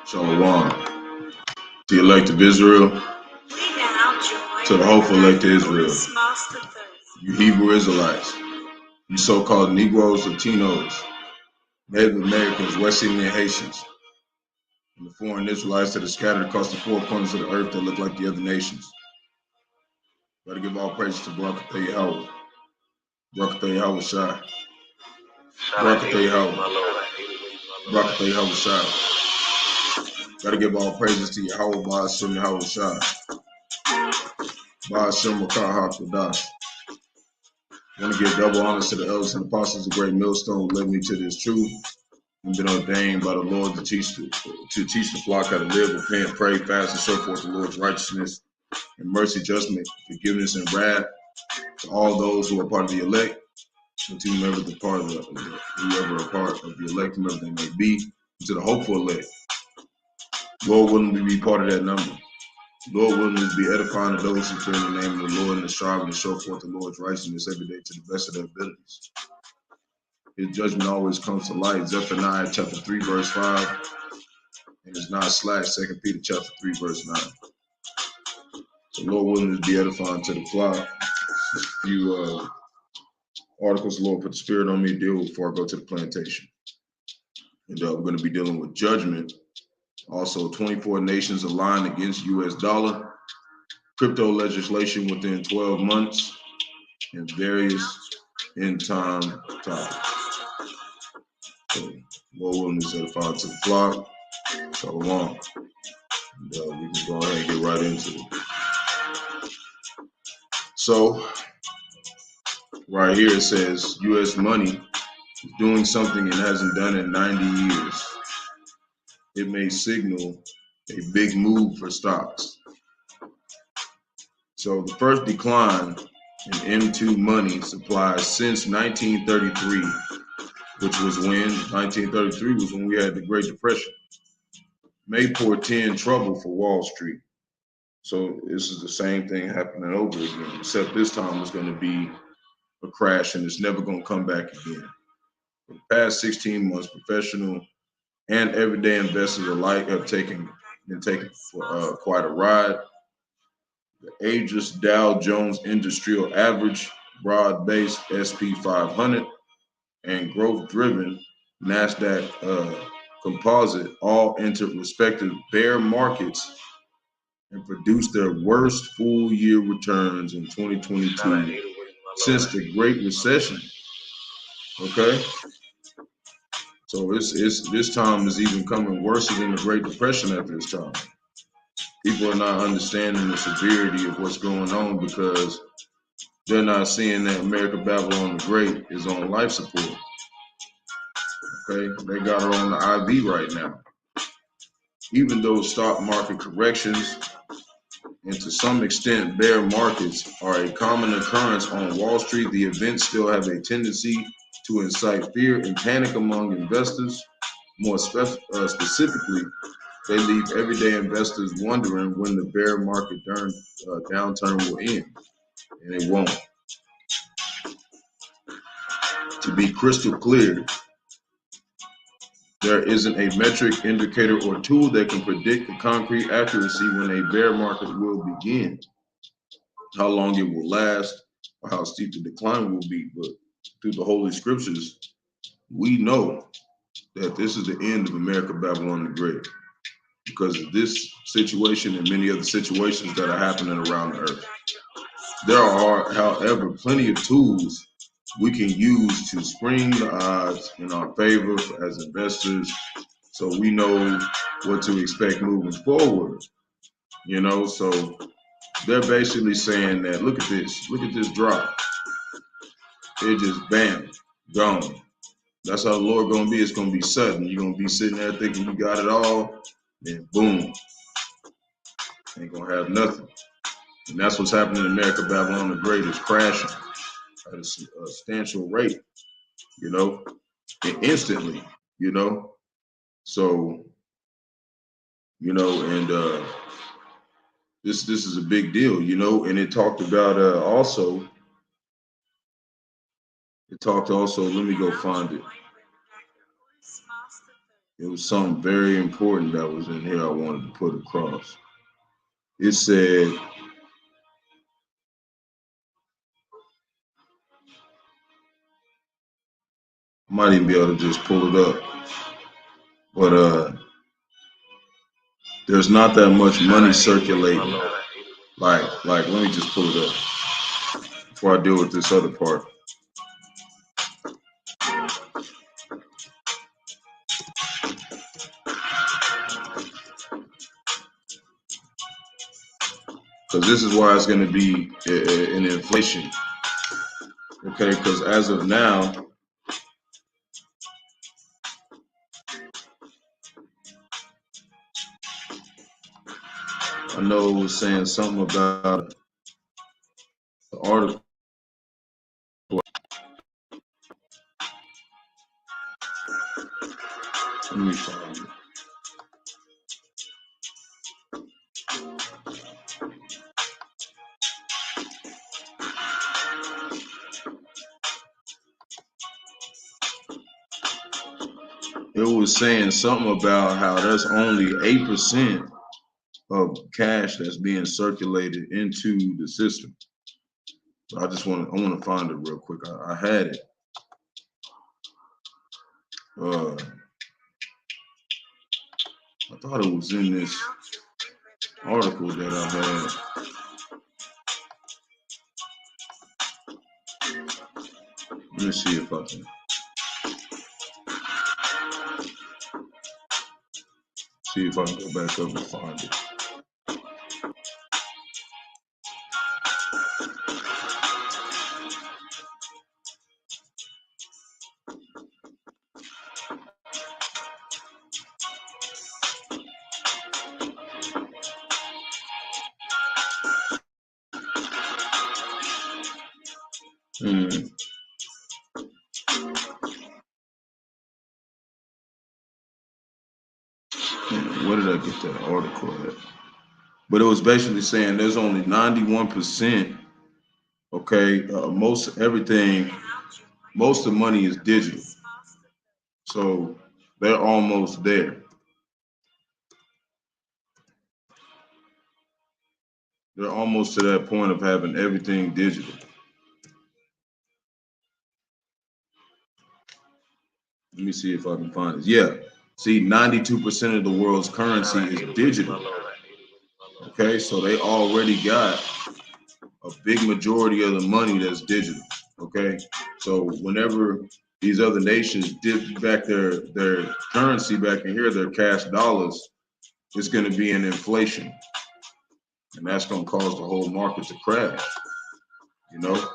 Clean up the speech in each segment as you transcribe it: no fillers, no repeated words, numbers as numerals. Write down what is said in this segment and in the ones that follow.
Shalom. The elect of Israel, to the hopeful elect of Israel, you Hebrew Israelites, you so-called Negroes, Latinos, Native Americans, West Indian Haitians, and the foreign Israelites that are scattered across the four corners of the earth that look like the other nations. Better give all praise to Barak, Yahawah, Barak, Yahawashi, Barak, Yahawah, Barak, Yahawashi. Gotta give all praises to Yahawah, Bahasham, Yahawashi, Bahasham, Qadash. I want to give double honors to the elders and apostles of Great Millstone who led me to this truth and been ordained by the Lord to teach the flock how to live, repent, pray, fast, and so forth the Lord's righteousness and mercy, judgment, forgiveness, and wrath to all those who are part of the elect, and to whoever are part of the elect, whoever they may be, and to the hopeful elect. Lord willing to be part of that number. Lord willing to be edifying to those who fear the name of the Lord and striving to show forth the Lord's righteousness every day to the best of their abilities. His judgment always comes to light. Zephaniah chapter 3 verse 5, and it's not slash 2 Peter chapter 3 verse 9. So Lord willing to be edifying to the flock. A few articles the Lord put the spirit on me to deal with before I go to the plantation. And we're going to be dealing with judgment. Also, 24 nations aligned against U.S. dollar, crypto legislation within 12 months, and various end-time topics. So, Lord willing to edify to the flock. Shalom. And we can go ahead and get right into it. So, right here it says U.S. money is doing something it hasn't done in 90 years. It may signal a big move for stocks. So the first decline in M2 money supply since 1933, which was when 1933 was when we had the Great Depression, may portend trouble for Wall Street. So this is the same thing happening over again, except this time it's going to be a crash and it's never going to come back again. For the past 16 months, professional and everyday investors alike have been taken for quite a ride. The ageless Dow Jones Industrial Average, broad-based SP 500, and growth-driven NASDAQ Composite all entered respective bear markets and produced their worst full-year returns in 2022 since the Great Recession. Okay. So this time is even coming worse than the Great Depression at this time. People are not understanding the severity of what's going on because they're not seeing that America Babylon the Great is on life support. Okay, they got her on the IV right now. Even though stock market corrections and to some extent bear markets are a common occurrence on Wall Street, the events still have a tendency to incite fear and panic among investors. More specifically, they leave everyday investors wondering when the bear market downturn will end, and it won't. To be crystal clear, there isn't a metric, indicator, or tool that can predict with concrete accuracy when a bear market will begin, how long it will last, or how steep the decline will be. But through the Holy Scriptures, we know that this is the end of America Babylon the Great because of this situation and many other situations that are happening around the earth. There are, however, plenty of tools we can use to spring the odds in our favor as investors so we know what to expect moving forward. You know, so they're basically saying that look at this drop. It just bam, gone. That's how the Lord gonna be. It's gonna be sudden. You're gonna be sitting there thinking you got it all, then boom. Ain't gonna have nothing. And that's what's happening in America. Babylon the Great is crashing at a substantial rate, you know, and instantly, you know. So, you know, and this is a big deal, you know, and it talked about also, let me go find it. It was something very important that was in here I wanted to put across. It said, I might even be able to just pull it up, but there's not that much money circulating. Like, let me just pull it up before I deal with this other part. Because this is why it's going to be an inflation. Okay, because as of now, I know it was saying something about the article. Let me find it. It was saying something about how there's only 8% of cash that's being circulated into the system. So I want to find it real quick. I had it. I thought it was in this article that I had. Let me see if I can. See if I can go back up and find it. Where did I get that article at? But it was basically saying there's only 91%. Okay, most of the money is digital. So they're almost there. They're almost to that point of having everything digital. Let me see if I can find it. Yeah. See, 92% of the world's currency is digital. Okay, so they already got a big majority of the money that's digital. Okay, so whenever these other nations dip back their currency back in here, their cash dollars, it's going to be an inflation, and that's going to cause the whole market to crash. You know,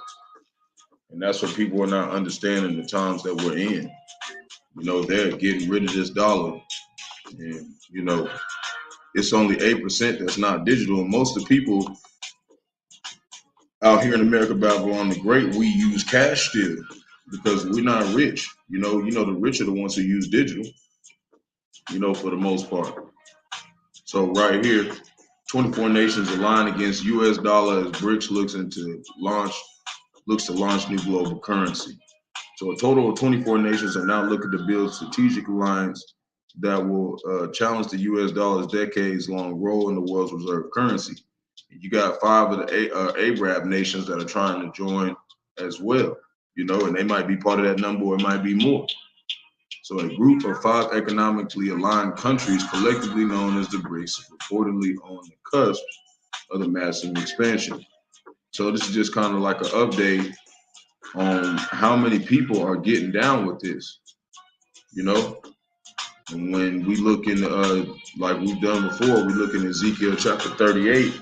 and that's what people are not understanding the times that we're in. You know, they're getting rid of this dollar, and you know, it's only 8% that's not digital, and most of the people out here in America, Babylon the Great, we use cash still because we're not rich. You know, the rich are the ones who use digital. You know, for the most part. So right here, 24 nations align against U.S. dollar as BRICS looks to launch new global currency. So a total of 24 nations are now looking to build strategic alliance that will challenge the U.S. dollar's decades-long role in the world's reserve currency. You got 5 of the Arab nations that are trying to join as well, you know, and they might be part of that number or it might be more. So a group of 5 economically aligned countries, collectively known as the BRICS, is reportedly on the cusp of the massive expansion. So this is just kind of like an update on how many people are getting down with this, you know. And when we look in, like we've done before, we look in Ezekiel chapter 38,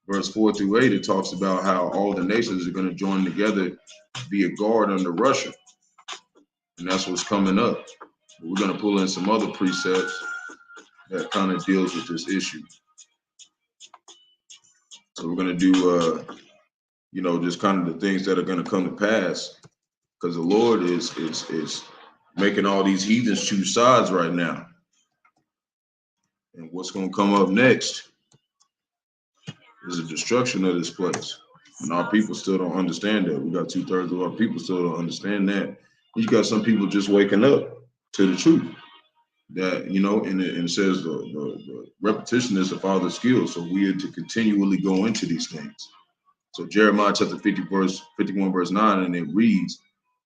verse 4 through 8, it talks about how all the nations are going to join together to be a guard under Russia. And that's what's coming up. But we're going to pull in some other precepts that kind of deals with this issue. So we're going to do, you know, just kind of the things that are going to come to pass, because the Lord is making all these heathens choose sides right now. And what's going to come up next is the destruction of this place. And our people still don't understand that. We got 2/3 of our people still don't understand that. You got some people just waking up to the truth. that, and it says the repetition is the father's skill. So we are to continually go into these things. So Jeremiah chapter 51, verse 9, and it reads,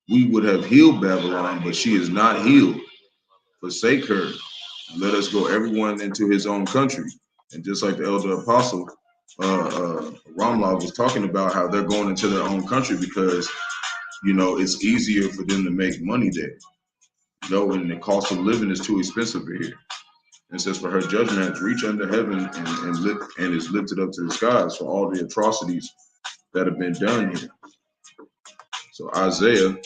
we would have healed Babylon, but she is not healed. Forsake her. Let us go everyone into his own country. And just like the elder apostle, Ramla was talking about how they're going into their own country because, it's easier for them to make money there. And the cost of living is too expensive here. It says, for her judgment has reached under heaven and is lifted up to the skies for all the atrocities that have been done here. So Isaiah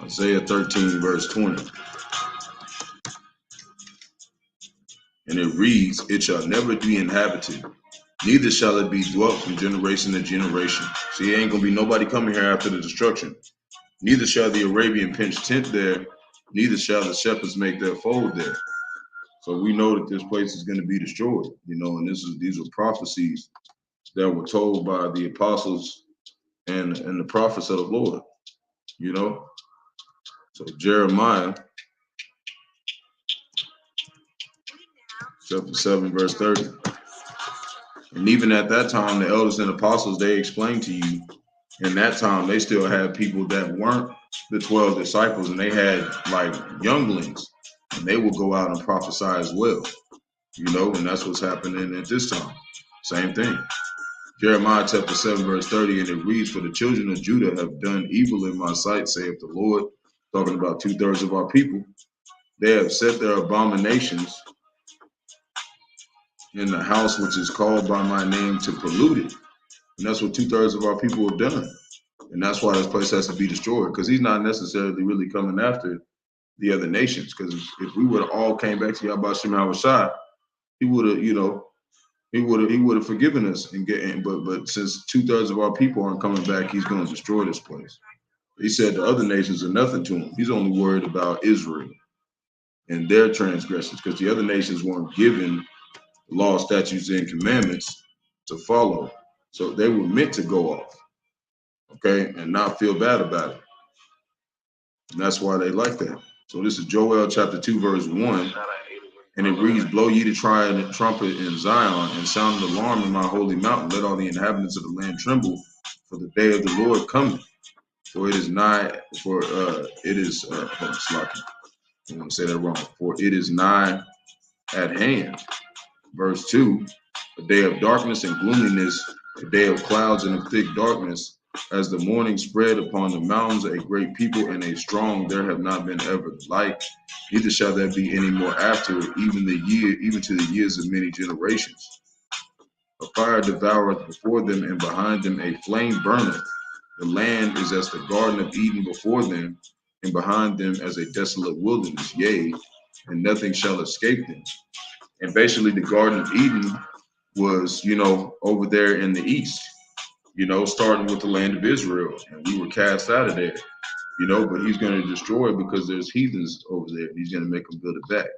Isaiah 13, verse 20. And it reads, it shall never be inhabited, neither shall it be dwelt from generation to generation. See, ain't going to be nobody coming here after the destruction. Neither shall the Arabian pitch tent there, neither shall the shepherds make their fold there. So we know that this place is going to be destroyed, and these are prophecies that were told by the apostles and the prophets of the Lord, So Jeremiah chapter 7, verse 30. And even at that time, the elders and apostles, they explained to you, in that time, they still had people that weren't the 12 disciples, and they had like younglings, and they will go out and prophesy as well, and that's what's happening at this time. Same thing. Jeremiah chapter 7, verse 30, and it reads, for the children of Judah have done evil in my sight, saith the Lord, talking about 2/3 of our people. They have set their abominations in the house which is called by my name to pollute it. And that's what 2/3 of our people have done. And that's why this place has to be destroyed, because he's not necessarily really coming after the other nations. Because if we would have all came back to Yahawashi, he would have, he would have forgiven us but since 2/3 of our people aren't coming back, he's going to destroy this place. He said the other nations are nothing to him. He's only worried about Israel and their transgressions, because the other nations weren't given law, statutes, and commandments to follow. So they were meant to go off, okay, and not feel bad about it. And that's why they like that. So this is Joel chapter 2, verse 1. And it reads, blow ye the trumpet in Zion, and sound an alarm in my holy mountain. Let all the inhabitants of the land tremble, for the day of the Lord cometh. For it is nigh, Slaki. I want to say that wrong. For it is nigh at hand. Verse 2, a day of darkness and gloominess, a day of clouds and of thick darkness, as the morning spread upon the mountains, a great people and a strong, there have not been ever the like, neither shall there be any more after it, even to the years of many generations. A fire devoureth before them, and behind them a flame burneth. The land is as the garden of Eden before them, and behind them as a desolate wilderness, yea, and nothing shall escape them. And basically the Garden of Eden was, over there in the east, starting with the land of Israel. And we were cast out of there, but he's going to destroy it because there's heathens over there. He's going to make them build it back.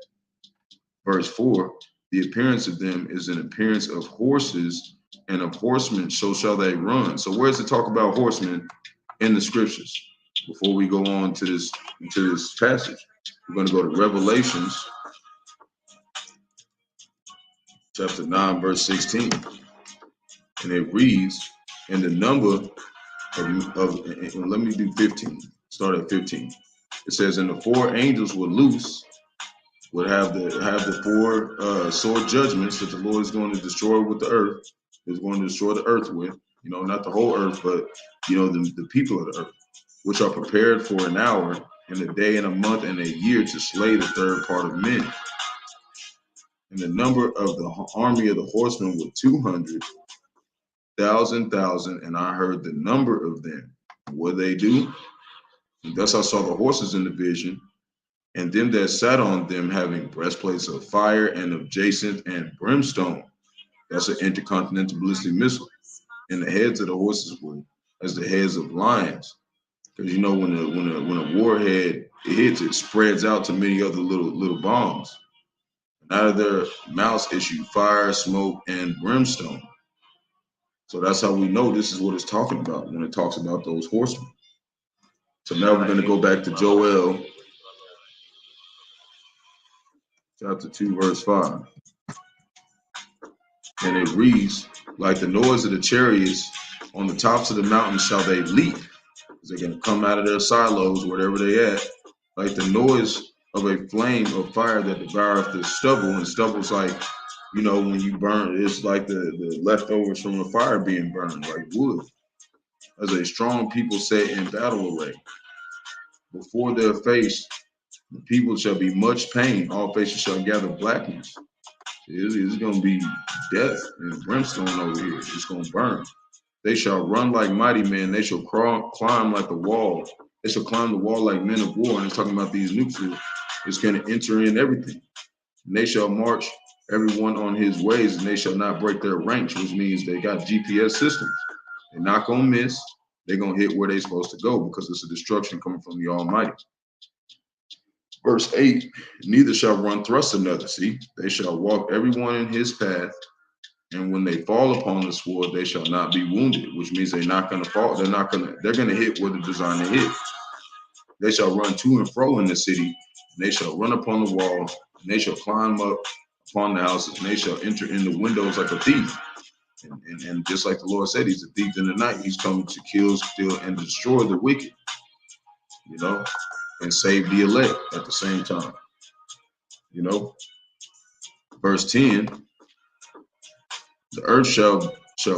Verse 4, the appearance of them is an appearance of horses, and of horsemen, so shall they run. So where's the talk about horsemen in the scriptures? Before we go on to this passage, we're going to go to Revelations chapter 9, verse 16. And it reads, and the number of let me do 15, start at 15. It says, and the 4 angels were loose, would have the 4 sword judgments that the Lord is going to destroy with the earth, is going to destroy the earth with, not the whole earth, but, the people of the earth, which are prepared for an hour and a day and a month and a year to slay the 3rd part of men. And the number of the army of the horsemen were 200,000, and I heard the number of them. What they do? And thus I saw the horses in the vision, and them that sat on them having breastplates of fire and of jacinth and brimstone. That's an intercontinental ballistic missile. And the heads of the horses were as the heads of lions. Because when a warhead hits, it spreads out to many other little bombs. And out of their mouths issue fire, smoke, and brimstone. So that's how we know this is what it's talking about when it talks about those horsemen. So now we're going to go back to Joel chapter 2, verse 5. And it reads, like the noise of the chariots on the tops of the mountains shall they leap. Because they're going to come out of their silos, wherever they at. Like the noise of a flame of fire that devoureth the stubble. And stubble's like, you know, when you burn, it's like the leftovers from a fire being burned, like wood. As a strong people set in battle array. Before their face, the people shall be much pain. All faces shall gather blackness. It's going to be death and brimstone over here. It's going to burn. They shall run like mighty men. They shall climb like the wall. They shall climb the wall like men of war. And it's talking about these nukes. It's going to enter in everything. And they shall march everyone on his ways, and they shall not break their ranks, which means they got GPS systems. They're not going to miss. They're going to hit where they're supposed to go because it's a destruction coming from the Almighty. Verse 8, neither shall one thrust another. See, they shall walk everyone in his path. And when they fall upon the sword, they shall not be wounded, which means they're not going to fall. They're going to hit where they're designed to hit. They shall run to and fro in the city, and they shall run upon the wall, and they shall climb up upon the houses, and they shall enter in the windows like a thief. And just like the Lord said, he's a thief in the night. He's coming to kill, steal, and destroy the wicked, you know, and save the elect at the same time, you know. Verse 10, the earth shall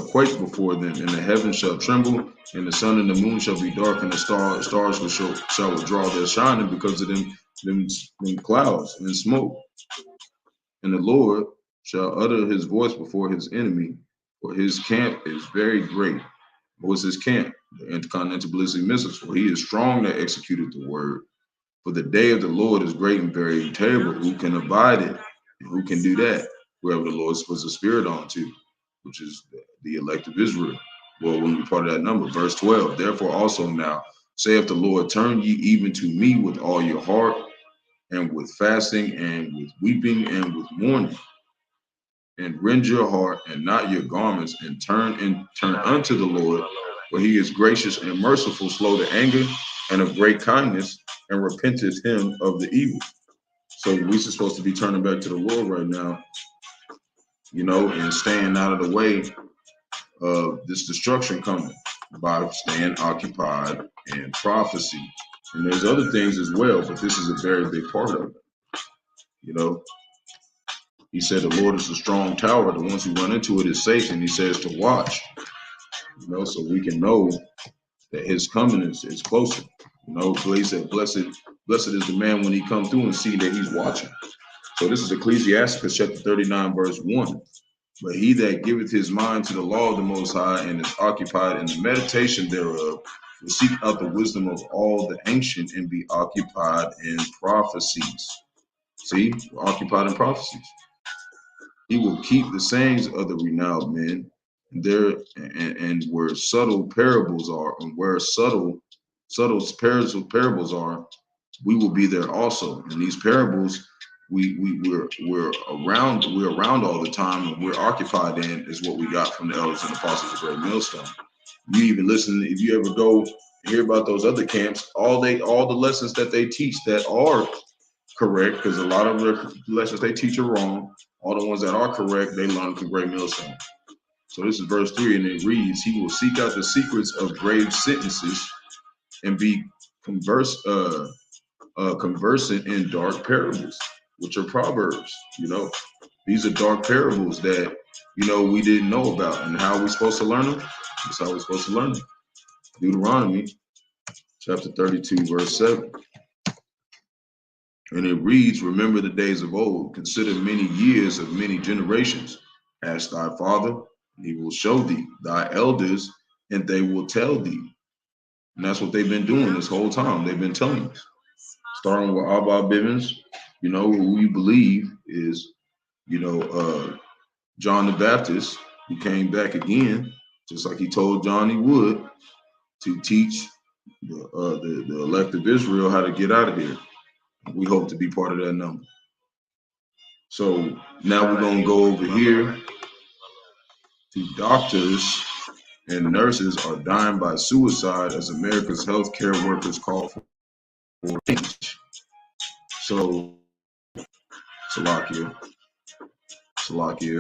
quake before them, and the heavens shall tremble, and the sun and the moon shall be dark, and the stars shall withdraw their shining because of them clouds and smoke. And the Lord shall utter his voice before his enemy, for his camp is very great. What was his camp? The intercontinental ballistic missiles. For he is strong that executed the word. For the day of the Lord is great and very terrible. Who can abide it? And who can do that? Whoever the Lord puts the spirit on to, which is the elect of Israel. Well, when we part of that number, verse 12. Therefore also now, saith the Lord, turn ye even to me with all your heart, and with fasting, and with weeping, and with mourning. And rend your heart and not your garments, and turn unto the Lord, for he is gracious and merciful, slow to anger, and of great kindness, and repenteth him of the evil. So we're supposed to be turning back to the Lord right now, you know, and staying out of the way of this destruction coming by staying occupied and prophecy. And there's other things as well, but this is a very big part of it, you know. He said the Lord is a strong tower. The ones who run into it is safe. And he says to watch, you know, so we can know that his coming is closer. You know, so he said, blessed is the man when he come through and see that he's watching. So this is Ecclesiasticus chapter 39, verse 1. But he that giveth his mind to the law of the Most High and is occupied in the meditation thereof will seek out the wisdom of all the ancient and be occupied in prophecies. See, we're occupied in prophecies. He will keep the sayings of the renowned men there, and where subtle parables are, and where subtle parables are, we will be there also. And these parables, we're around all the time, and we're occupied in is what we got from the elders and apostles of Great Millstone. You even listen, if you ever go and hear about those other camps, all the lessons that they teach that are correct, because a lot of the lessons they teach are wrong. All the ones that are correct, they learn from Great Millstone. So this is verse 3, and it reads, he will seek out the secrets of grave sentences and be conversant in dark parables, which are proverbs. You know, these are dark parables that, you know, we didn't know about. And how are we supposed to learn them? That's how we're supposed to learn them. Deuteronomy chapter 32, verse 7. And it reads, remember the days of old, consider many years of many generations. Ask thy father, and he will show thee, thy elders, and they will tell thee. And that's what they've been doing this whole time. They've been telling us. Starting with Abba Bivens, you know, who we believe is, you know, John the Baptist, who came back again, just like he told John he would, to teach the elect of Israel how to get out of here. We hope to be part of that number. So now we're going to go over here to doctors and nurses are dying by suicide as America's healthcare workers call for change. So, Salakia,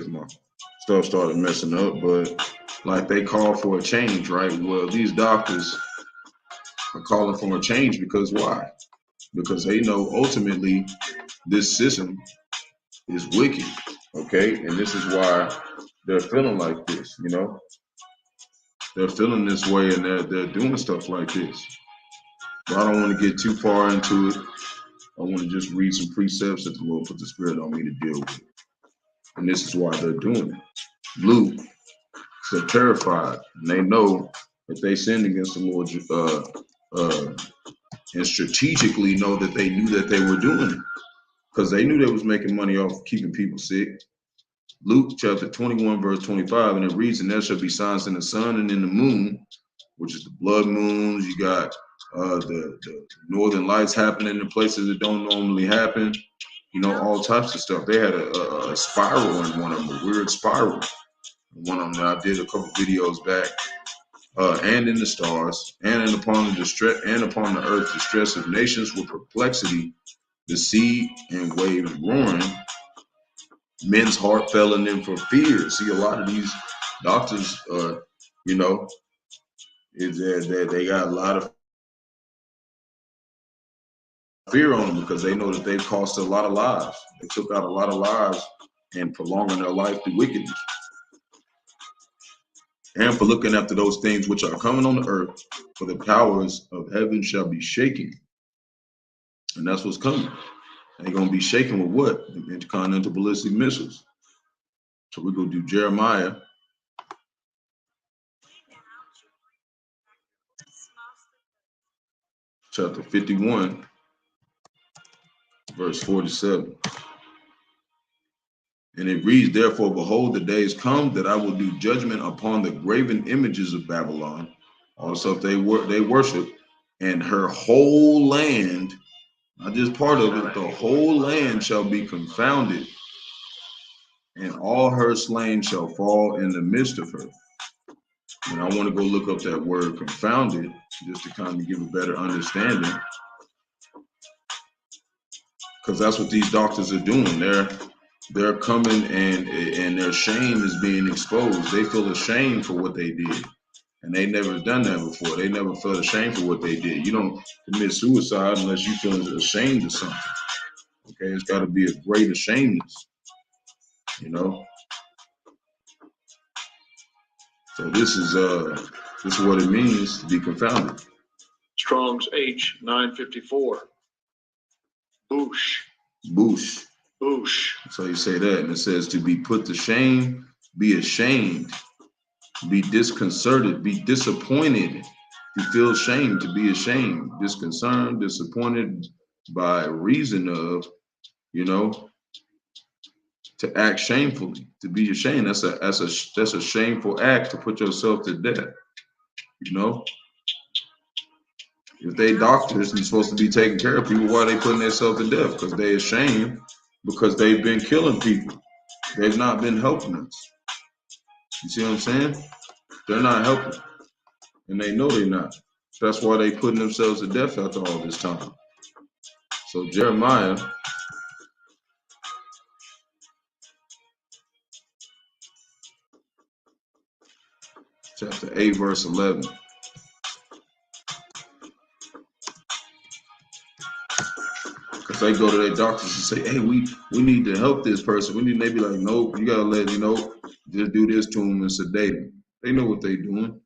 if my stuff started messing up, but like they call for a change, right? Well, these doctors are calling for a change because why? Because they know ultimately this system is wicked, okay? And this is why they're feeling like this, you know? They're feeling this way and they're doing stuff like this. But I don't want to get too far into it. I want to just read some precepts that the Lord put the Spirit on me to deal with. And this is why they're doing it. Luke, they're terrified. And they know that they sinned against the Lord and strategically know that they knew that they were doing it because they knew they was making money off keeping people sick. Luke chapter 21, verse 25, and it reads, and there shall be signs in the sun and in the moon, which is the blood moons. You got the northern lights happening in places that don't normally happen. You know, all types of stuff. They had a spiral in one of them, a weird spiral. One of them that I did a couple videos back. And in the stars, and upon the distress, and upon the earth, distress of nations with perplexity, the sea and waves roaring. Men's heart fell in them for fear. See, a lot of these doctors, you know, is that they got a lot of fear on them because they know that they've cost a lot of lives. They took out a lot of lives and prolonging their life through wickedness. And for looking after those things which are coming on the earth, for the powers of heaven shall be shaken. And that's what's coming. They're going to be shaken with what? Intercontinental ballistic missiles. So we're going to do Jeremiah chapter 51, verse 47. And it reads, therefore, behold, the days come that I will do judgment upon the graven images of Babylon, all the stuff they worship, and her whole land, not just part of it, the whole land shall be confounded, and all her slain shall fall in the midst of her. And I want to go look up that word confounded just to kind of give a better understanding, because that's what these doctors are doing. They're coming and their shame is being exposed. They feel ashamed for what they did. And they never done that before. They never felt ashamed for what they did. You don't commit suicide unless you feel ashamed of something. Okay, it's got to be a great ashamedness, you know. So this is what it means to be confounded. Strong's H 954. Boosh. Boosh. Boosh. So you say that, and it says to be put to shame, be ashamed, be disconcerted, be disappointed. You feel shame, to be ashamed, disconcerted, disappointed by reason of, you know, to act shamefully, to be ashamed. That's a shameful act, to put yourself to death. You know, if they doctors and supposed to be taking care of people, why are they putting themselves to death? Because they ashamed, because they've been killing people. They've not been helping us. You see what I'm saying? They're not helping, and they know they're not. That's why they putting themselves to death after all this time. So Jeremiah chapter 8, verse 11. Because they go to their doctors and say, hey, we need to help this person. They be like, nope, you gotta let just do this to them and sedate them. They know what they're doing.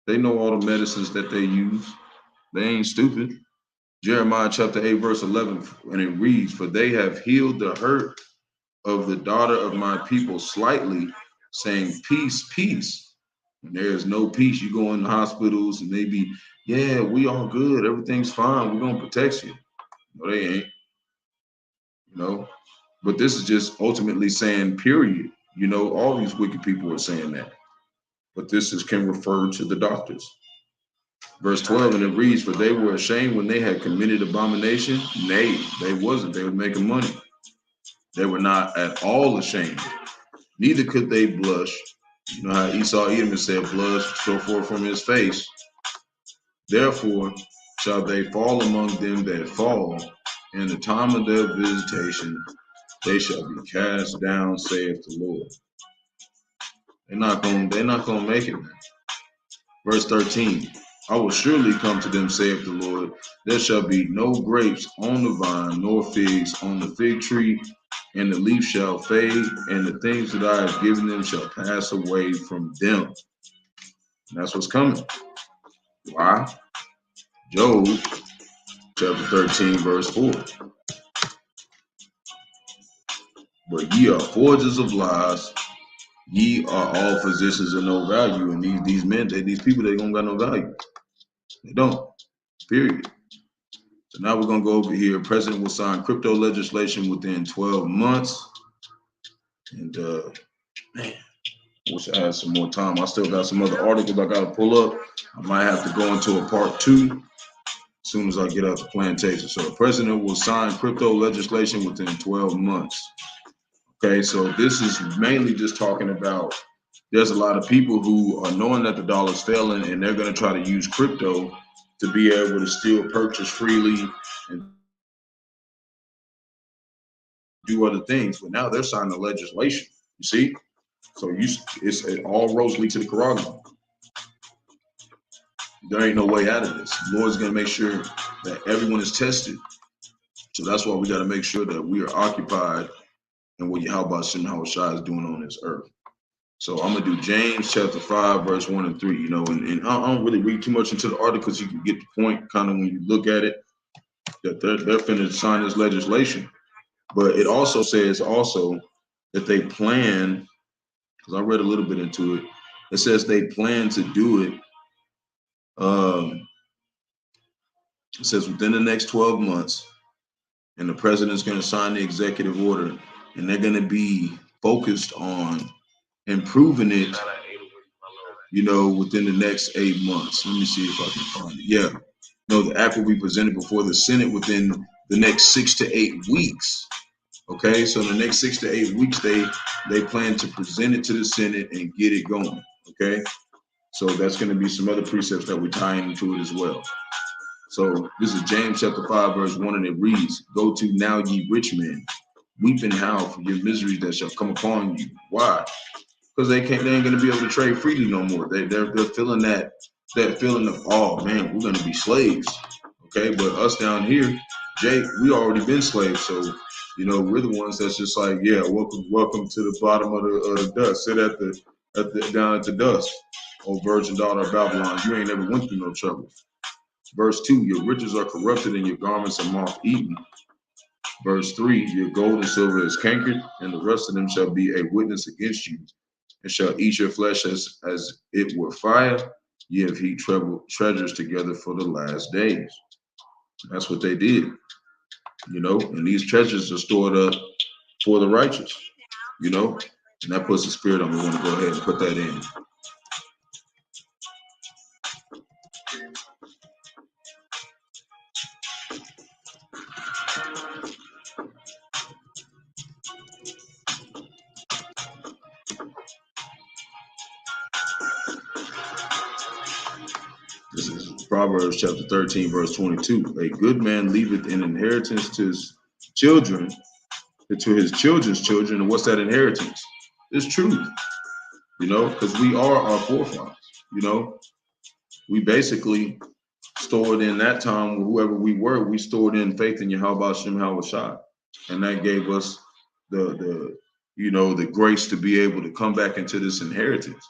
They know all the medicines that they use. They ain't stupid. Jeremiah chapter 8, verse 11, and it reads, for they have healed the hurt of the daughter of my people slightly, saying, peace, peace. And there is no peace. You go in the hospitals and they be, yeah, we all good. Everything's fine. We're going to protect you. No, they ain't. You know, but this is just ultimately saying, period. You know, all these wicked people are saying that. But this can refer to the doctors. Verse 12, and it reads, for they were ashamed when they had committed abomination. Nay, they wasn't. They were making money. They were not at all ashamed. Neither could they blush, You know how Esau Edom said, blood shall so forth from his face. Therefore shall they fall among them that fall. In the time of their visitation, they shall be cast down, saith the Lord. They're not gonna make it, man. Verse 13. I will surely come to them, saith the Lord. There shall be no grapes on the vine, nor figs on the fig tree, and the leaf shall fade, and the things that I have given them shall pass away from them. And that's what's coming. Why? Job chapter 13, verse 4. But ye are forgers of lies, ye are all physicians of no value. And these men, these people, they don't got no value. They don't. Period. So now we're gonna go over here. President will sign crypto legislation within 12 months. And man, I wish I had some more time. I still got some other articles I gotta pull up. I might have to go into a part 2 as soon as I get out the plantation. So the president will sign crypto legislation within 12 months. Okay, so this is mainly just talking about there's a lot of people who are knowing that the dollar's failing and they're going to try to use crypto to be able to still purchase freely and do other things. But now they're signing legislation, you see? So it all roads lead to the Quran. There ain't no way out of this. The Lord's going to make sure that everyone is tested. So that's why we got to make sure that we are occupied in what Bahasham Yahawashi is doing on this earth. So I'm gonna do James chapter 5, verse 1 and 3. You know, and I don't really read too much into the article because you can get the point kind of when you look at it that they're finna sign this legislation. But it also says that they plan, because I read a little bit into it. It says they plan to do it. It says within the next 12 months, and the president's gonna sign the executive order, and they're gonna be focused on improving it, you know, within the next 8 months. Let me see if I can find it. Yeah. No, the act will be presented before the Senate within the next 6 to 8 weeks. Okay, so in the next 6 to 8 weeks, they plan to present it to the Senate and get it going. Okay, so that's going to be some other precepts that we tie into it as well. So this is James chapter 5, verse 1, and it reads, "Go to now, ye rich men, weep and howl for your miseries that shall come upon you." Why? Because they ain't going to be able to trade freely no more. They're feeling that feeling of, oh man, we're going to be slaves. Okay, but us down here, Jake, we already been slaves, so you know we're the ones that's just like, yeah, welcome to the bottom of the dust. Sit down at the dust, oh virgin daughter of Babylon. You ain't never went through no trouble. Verse 2, your riches are corrupted and your garments are moth-eaten. Verse 3, your gold and silver is cankered, and the rest of them shall be a witness against you, and shall eat your flesh as it were fire. Ye have heaped treasures together for the last days. That's what they did, you know, and these treasures are stored up for the righteous, you know, and that puts the spirit on me. I want to go ahead and put that in. This is Proverbs chapter 13, verse 22. A good man leaveth an inheritance to his children, to his children's children. And what's that inheritance? It's truth, you know, because we are our forefathers, you know. We basically stored in that time, whoever we were, we stored in faith in Bahasham Yahawashi. And that gave us the you know, the grace to be able to come back into this inheritance.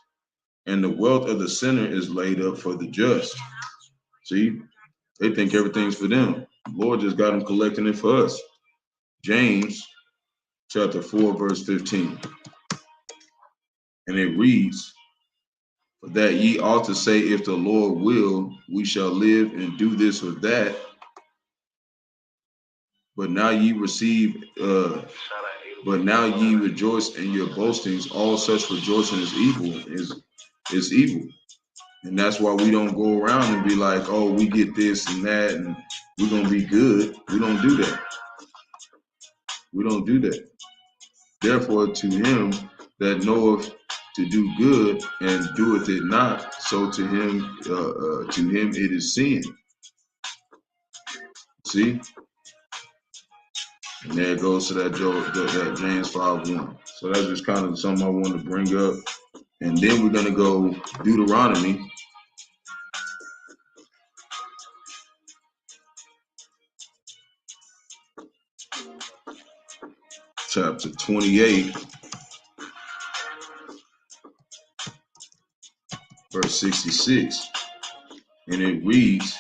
And the wealth of the sinner is laid up for the just. See, they think everything's for them. The Lord just got them collecting it for us. James chapter 4, verse 15. And it reads, "For that ye ought to say, if the Lord will, we shall live and do this or that. But now ye rejoice in your boastings. All such rejoicing is evil. And that's why we don't go around and be like, oh, we get this and that, and we're gonna be good. We don't do that. We don't do that. Therefore, to him that knoweth to do good and doeth it not, so to him it is sin. See? And there it goes to that James 5:1. So that's just kind of something I wanted to bring up. And then we're going to go Deuteronomy chapter 28, verse 66. And it reads,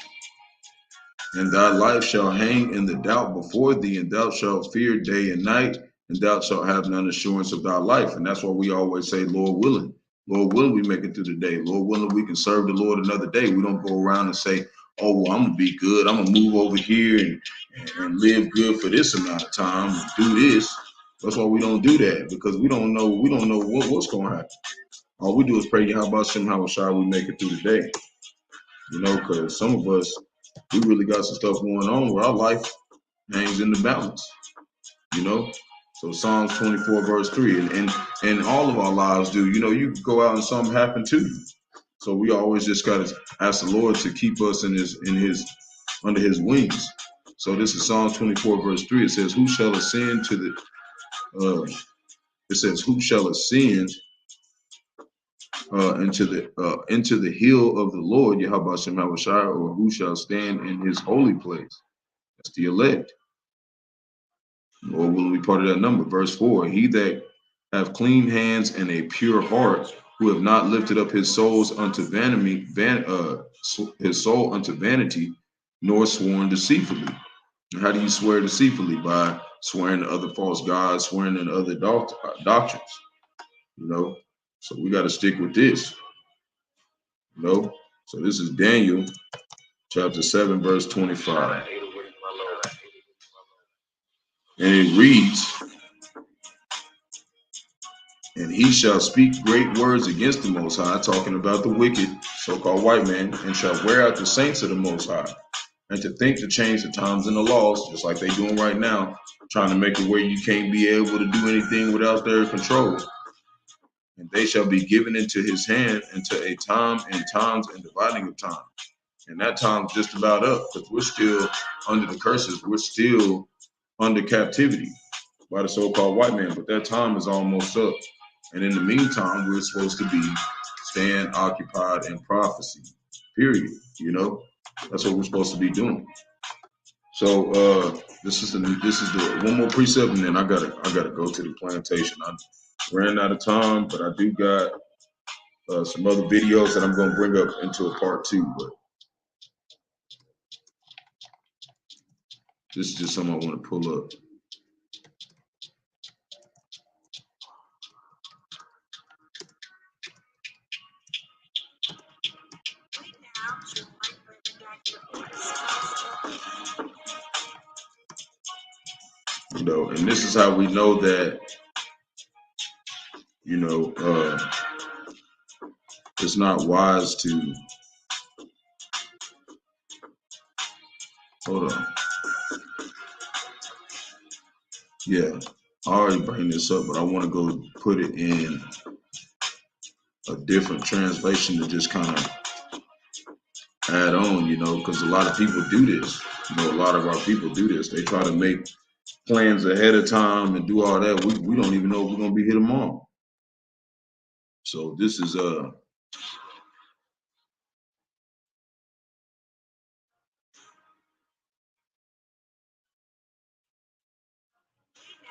and thy life shall hang in the doubt before thee, and thou shalt fear day and night, and thou shalt have none assurance of thy life. And that's why we always say, Lord willing. Lord willing, we make it through the day. Lord willing, we can serve the Lord another day. We don't go around and say, oh, well, I'm going to be good. I'm going to move over here and live good for this amount of time and do this. That's why we don't do that, because we don't know what's going to happen. All we do is pray, Bahasham, Yahawashi, we make it through the day. You know, because some of us, we really got some stuff going on where our life hangs in the balance, you know? So Psalms 24, verse 3, and all of our lives do. You know, you can go out and something happen to you. So we always just got to ask the Lord to keep us under his wings. So this is Psalms 24, verse 3. It says, who shall ascend to the, who shall ascend into the hill of the Lord, Yahawashi, or who shall stand in his holy place? That's the elect. Or will be part of that number. Verse 4, he that have clean hands and a pure heart, who have not lifted up his souls unto vanity, nor sworn deceitfully. And how do you swear deceitfully? By swearing to other false gods, swearing to other doctrines. You know, so we got to stick with this. You know, so this is Daniel chapter 7, verse 25. And it reads, and he shall speak great words against the Most High, talking about the wicked, so-called white man, and shall wear out the saints of the Most High, and to think to change the times and the laws, just like they're doing right now, trying to make it where you can't be able to do anything without their control. And they shall be given into his hand until a time and times and dividing of time. And that time's just about up, because we're still under the curses. We're still under captivity by the so-called white man, but that time is almost up. And in the meantime, we're supposed to be staying occupied in prophecy, period. You know, that's what we're supposed to be doing. So this is the one more precept, and then I gotta go to the plantation. I ran out of time, but I do got some other videos that I'm gonna bring up into a part 2. But this is just something I want to pull up. You know, and this is how we know that, you know, it's not wise to, hold on. Yeah, I already bring this up, but I want to go put it in a different translation to just kind of add on, you know, because a lot of people do this. You know, a lot of our people do this. They try to make plans ahead of time and do all that. We don't even know if we're going to be here tomorrow. So this is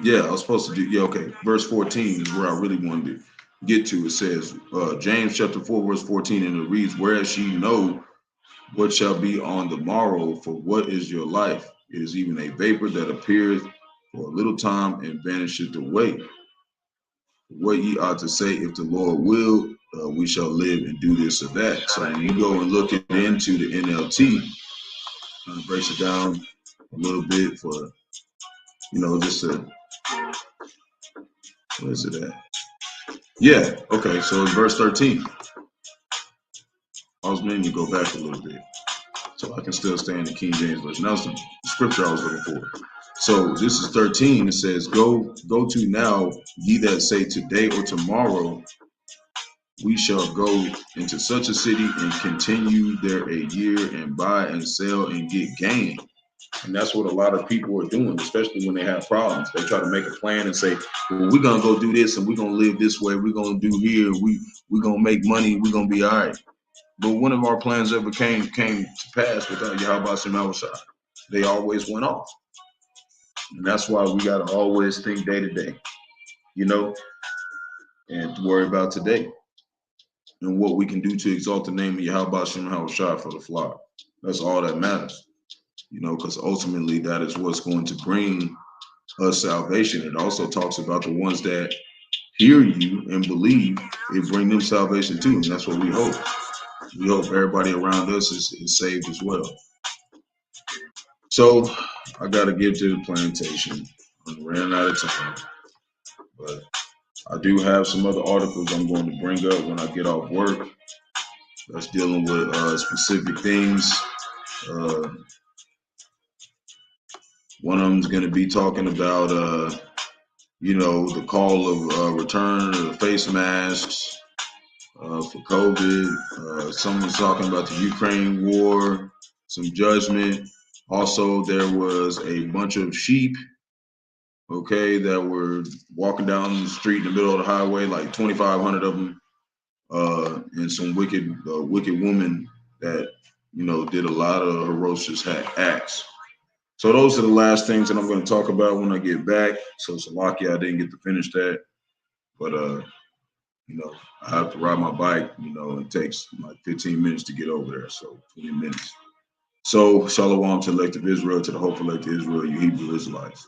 yeah, I was supposed to do, yeah, okay. Verse 14 is where I really wanted to get to. It says, James chapter 4, verse 14, and it reads, whereas ye know what shall be on the morrow, for what is your life? It is even a vapor that appeareth for a little time and vanisheth away. What ye ought to say, if the Lord will, we shall live and do this or that. So when you go and look into the NLT, kind of breaks it down a little bit for, you know, just a, where is it at? Yeah, okay, so it's verse 13. I was meaning to go back a little bit so I can still stay in the King James Version. That was the scripture I was looking for. So this is 13. It says, go to now, ye that say today or tomorrow, we shall go into such a city and continue there a year and buy and sell and get gain. And that's what a lot of people are doing, especially when they have problems. They try to make a plan and say, well, we're going to go do this and we're going to live this way. We're going to do here. We're going to make money. We're going to be all right. But one of our plans ever came to pass without Yahawashi. They always went off. And that's why we got to always think day to day, you know, and to worry about today and what we can do to exalt the name of Yahawashi for the flock. That's all that matters, you know, because ultimately that is what's going to bring us salvation. It also talks about the ones that hear you and believe, it bring them salvation too. And that's what we hope. We hope everybody around us is saved as well. So I got to get to the plantation. I'm running out of time. But I do have some other articles I'm going to bring up when I get off work that's dealing with specific things. One of them is going to be talking about, you know, the call of return of the face masks for COVID. Someone's talking about the Ukraine war, some judgment. Also, there was a bunch of sheep, okay, that were walking down the street in the middle of the highway, like 2,500 of them, and some wicked woman that, you know, did a lot of ferocious acts. So those are the last things that I'm going to talk about when I get back. So it's lucky I didn't get to finish that, but you know, I have to ride my bike. You know, it takes like 15 minutes to get over there, so 20 minutes. So Shalom to elect of Israel, to the hopeful elect of Israel, you Hebrew Israelites.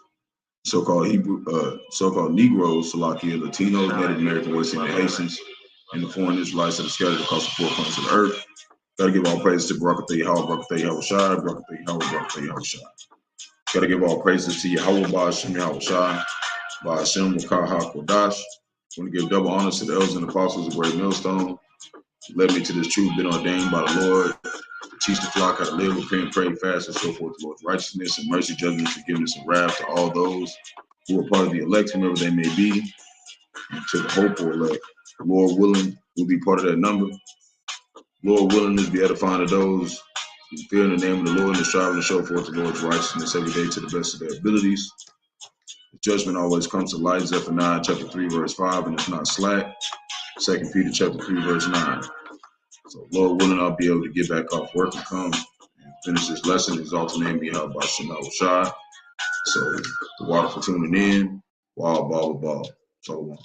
So-called Negroes, Salakia, Latinos, Native American, West Indian Haitians, and the foreign Israelites that are scattered across the four corners of the earth. Gotta give all praises to Barak, Yahawah, Barak, Yahawashi, Barak, Yahawah, Barak, Yahawashi. Gotta give all praises to Yahawah, Bahasham, Yahawashi, Bahasham, Qadash. Want to give double honors to the elders and apostles of Great Millstone. Led me to this truth, been ordained by the Lord. Teach the flock how to live, repent, pray, fast, and so forth. The Lord's righteousness and mercy, judgment, forgiveness, and wrath to all those who are part of the elect, whomever they may be, and to the hopeful elect. The Lord willing, will be part of that number. Lord willing is the edifying of those who fear in the name of the Lord and striving to show forth the Lord's righteousness every day to the best of their abilities. The judgment always comes to light. Zephaniah chapter 3, verse 5, and it's not slack. 2 Peter chapter 3, verse 9. So Lord willing, I'll be able to get back off work and come and finish this lesson. Exalt the name of Yahawashi. So the water for tuning in. Ball. So long.